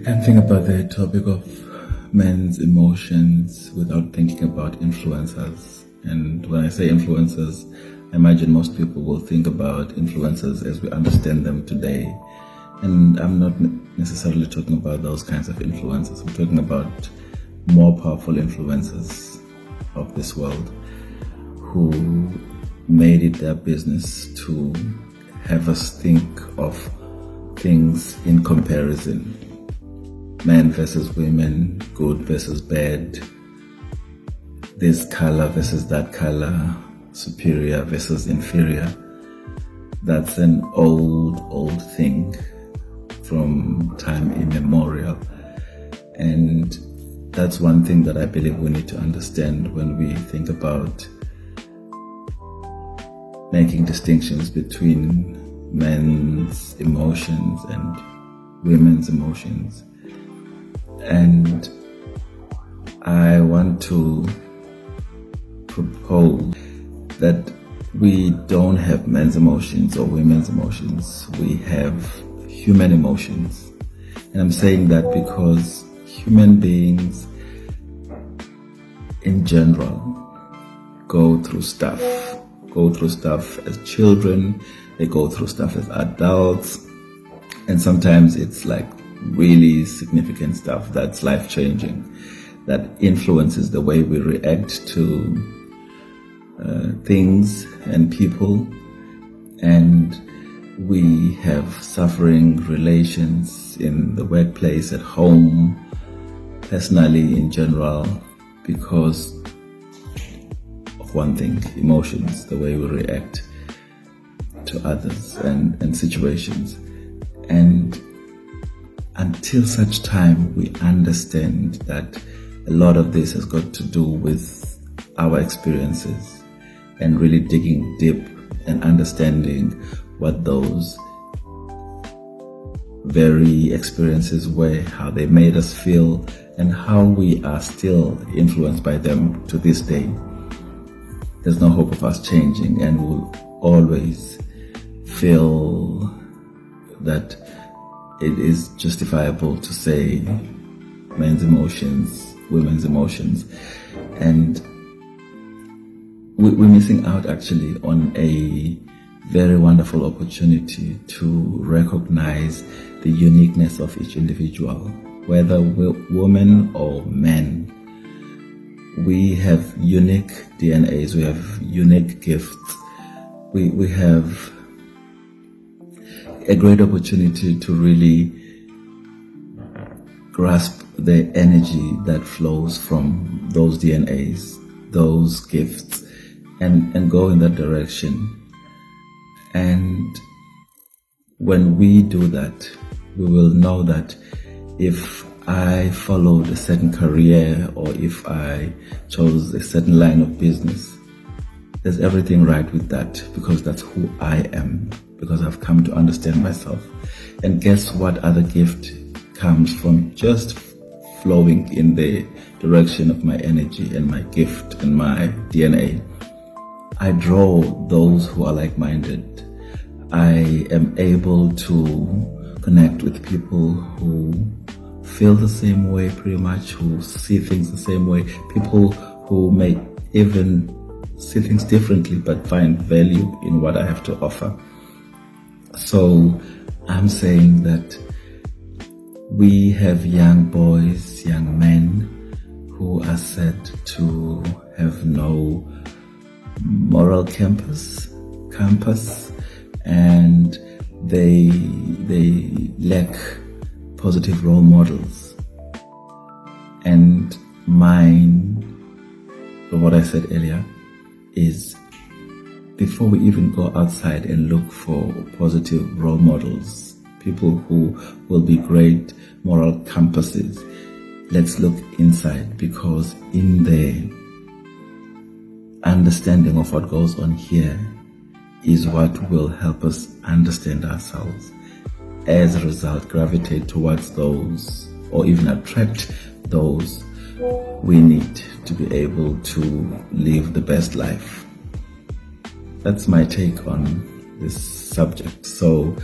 Can't think about the topic of men's emotions without thinking about influencers. And when I say influencers, I imagine most people will think about influencers as we understand them today. And I'm not necessarily talking about those kinds of influencers. I'm talking about more powerful influencers of this world who made it their business to have us think of things in comparison. Men versus women, good versus bad, this color versus that color, superior versus inferior. That's an old thing from time immemorial. And that's one thing that I believe we need to understand when we think about making distinctions between men's emotions and women's emotions. And I want to propose that we don't have men's emotions or women's emotions. We have human emotions. And I'm saying that because human beings in general go through stuff as children, they go through stuff as adults, and sometimes it's like really significant stuff that's life-changing, that influences the way we react to things and people. And we have suffering relations in the workplace, at home, personally, in general, because of one thing: emotions, the way we react to others and situations. And until such time we understand that a lot of this has got to do with our experiences, and really digging deep and understanding what those very experiences were, how they made us feel, and how we are still influenced by them to this day, there's no hope of us changing, and we'll always feel that it is justifiable to say men's emotions, women's emotions. And we're missing out actually on a very wonderful opportunity to recognize the uniqueness of each individual, whether we're women or men. We have unique DNAs, we have unique gifts, we have a great opportunity to really grasp the energy that flows from those DNAs, those gifts, and go in that direction. And when we do that, we will know that if I followed a certain career, or if I chose a certain line of business, there's everything right with that, because that's who I am, because I've come to understand myself. And guess what other gift comes from just flowing in the direction of my energy and my gift and my DNA? I draw those who are like-minded. I am able to connect with people who feel the same way pretty much, who see things the same way, people who may even see things differently but find value in what I have to offer. So I'm saying that we have young boys, young men who are said to have no moral compass, and they lack positive role models. And mine, from what I said earlier, is before we even go outside and look for positive role models, people who will be great moral compasses, let's look inside, because in the understanding of what goes on here is what will help us understand ourselves. As a result, gravitate towards those, or even attract those we need to be able to live the best life. That's my take on this subject. So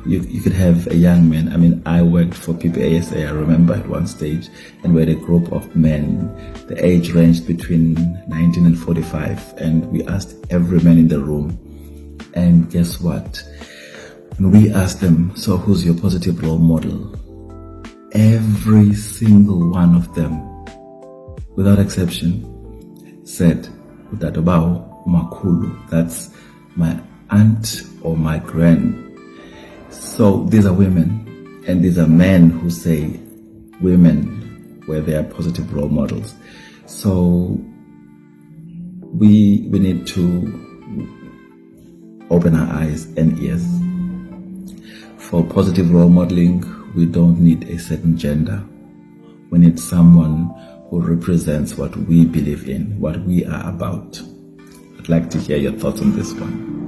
you could have a young man. I mean, I worked for PPASA, I remember at one stage, and we had a group of men. The age ranged between 19 and 45, and we asked every man in the room. And guess what? When we asked them, so who's your positive role model? Every single one of them, without exception, said, Udadobao Makulu, that's my aunt or my grand. So these are women, and these are men who say women were their positive role models. So we need to open our eyes and ears. For positive role modeling, we don't need a certain gender. We need someone who represents what we believe in, what we are about. I'd like to hear your thoughts on this one.